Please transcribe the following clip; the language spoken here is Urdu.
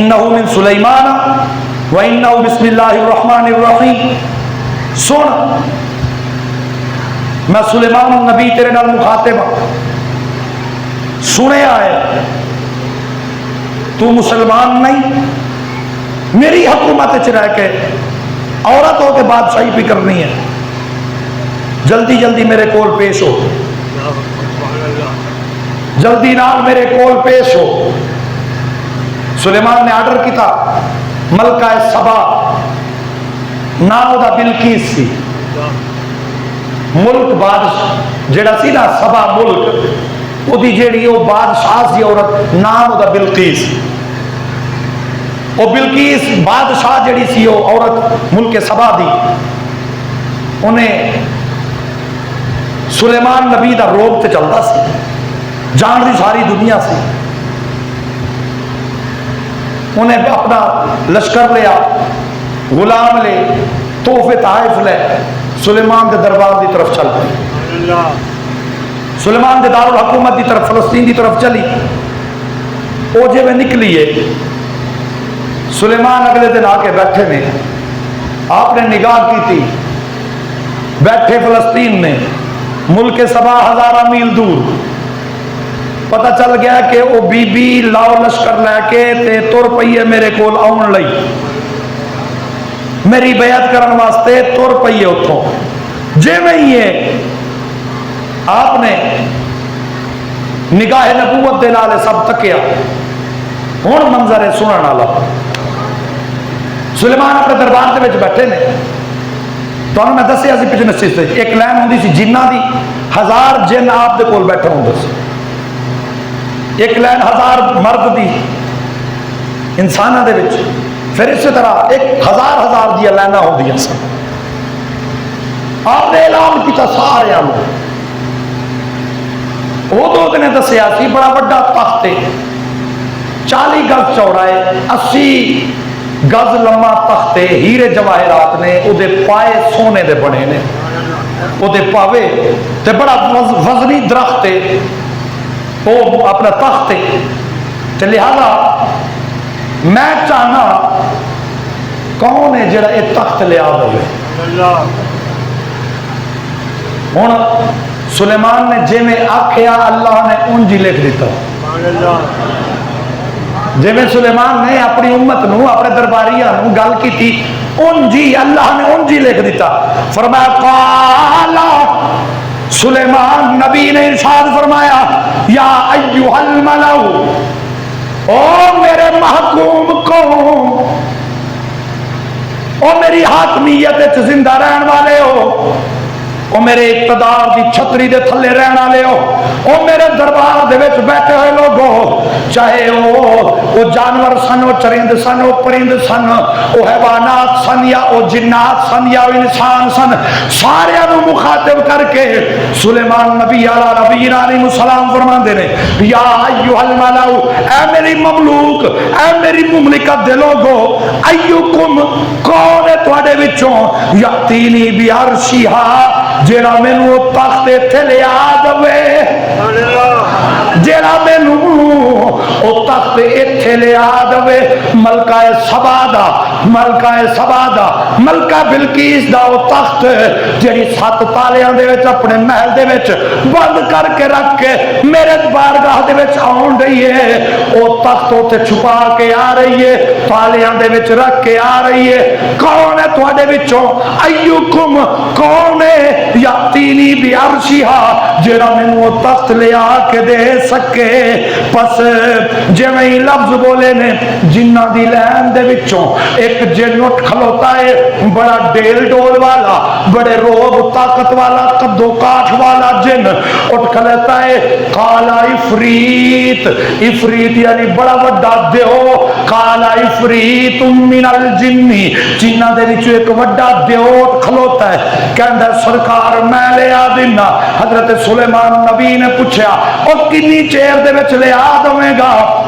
انہو من سلیمان و انہو بسم اللہ الرحمن الرحیم. سن میں سلیمان نبی تیرے نال مخاطب ہوں، سنیا ہے تو مسلمان نہیں، میری حکومت چ رہ کے عورت ہو کے بادشاہی بھی کرنی ہے، جلدی جلدی میرے کول پیش ہو، جلدی نال میرے کول پیش ہو. سلیمان نے آرڈر کیتا، ملکہ سبا نام دا بلقیس سی، ملک بادشاہ جڑا سی نا سبا ملک، وہ دی جیڑی وہ بادشاہ سی عورت نام دا بلقیس. وہ بلقیس بادشاہ جڑی سی وہ عورت ملک سبا دی، انہیں سلیمان نبی دا روب تے چلتا سی، جان دی ساری دنیا سی. انہیں اپنا لشکر لیا، غلام لے، تحفے تحائف لے، سلیمان دے دربار دی طرف چل گئی. سلیمان دے دارالحکومت دی طرف، فلسطین دی طرف چلی. وہ جے میں نکلی ہے، سلیمان اگلے دن آ کے بیٹھے نے، آپ نے نگاہ کی تھی، بیٹھے فلسطین میں، ملک سبا ہزارہ میل دور. پتہ چل گیا کہ وہ بی بی لاؤ لشکر لے کے تے تر پئی ہے میرے کول آن لئی، میری بیعت کرن واسطے تر پئی ہے اتھوں. جے میں ہی ہے آپ نے نگاہ نبوت دے نال سب تکیا. ہن منظر ہے سنن والا. سلیمان اپنے دربار دے وچ بیٹھے نے، تانوں میں دسیا سی پچھلے نشست تے ایک لائن ہوندی سی جناں دی، 1000 جن آپ دے کول بیٹھے ہوندے سی. ایک لائن 1000 مرد دی انساناں دے وچ، پھر اسی طرح ایک 1000 دی لائناں ہوندیاں سن. آپ نے اعلان کیتا سارے نوں. وہ دو نے دسیا سی بڑا بڑا تخت ہے، 40 گز چوڑا ہے، 80 گز لمبا تخت ہے، ہیرے جواہرات نے، او دے پائے سونے دے بنے نے، او دے پاوے تے بڑا وزنی درخت ہے، وہ اپنا تخت ہے. تے لہذا میں چاہنا کون ہے جڑا یہ تخت لیا دے. ہن سلیمان نے جے میں آکھیا اللہ نے انجی لکھ دیتا. جے میں سلیمان نے اپنی امت نو، اپنے درباریاں نو گل کی تھی، انجی اللہ نے انجی لکھ دیتا. فرمایا قالا، سلیمان نبی نے ارشاد فرمایا، یا ایھا الملأ، او میرے محکوم قوم، او میری حاکمیت وچ زندہ رہن والے ہو، او میرے اقتدار دی چھتری دے تھلے رہن والے ہو، او میرے دربار دے وچ بیٹھے ہوئے لوگو، چاہے او جانور سن، او چرند سن، او پرند سن، او حیوانات سن، یا او جنات سن، یا او انسان سن، سارے نو مخاطب کر کے سلیمان نبی علیہ السلام فرماندے نے، یا ایھا الملأ، اے میری مملوک، اے میری مملکت دے لوگو، ایکم کون ہے تواڈے وچوں یاتینی بعرشھا، جیڑا مینوں تخت تے لے آ دے، جیڑا مینوں او تخت ایتھے لے آ دے. ملکہ سبا دا، ملکہ سبا دا، ملکہ بلقیس دا او تخت جڑی 7 تالیاں دے وچ اپنے محل دے وچ بند کر کے رکھ کے میرے بارگاہ دے وچ آن رہی ہے، او تخت اوتے چھپا کے آ رہی ہے، تالیاں دے وچ رکھ کے آ رہی ہے. کون ہے تواڈے وچوں ایکم کون ہے یاتینی بعرشھا، جیڑا مینوں تخت لے آ کے دے سکے. پس جویں لفظ بولے نے، جنہ دی لین دے وچوں ایک جن اٹھ کھلوتا ہے، بڑا ڈیل ڈول والا، بڑے روب طاقت والا، قد و کاٹھ والا جن اٹھ کھلوتا ہے. قال عفریت، عفریت یعنی بڑا وڈا دیو، قال عفریت من الجن، جنہ دے وچوں ایک وڈا دیو اٹھ کھلوتا ہے، کہندا سرکار میں لے آ دینا. حضرت سلیمان نبی نے پوچھا اور کنی چیر دے وچ لے آ دویں گا؟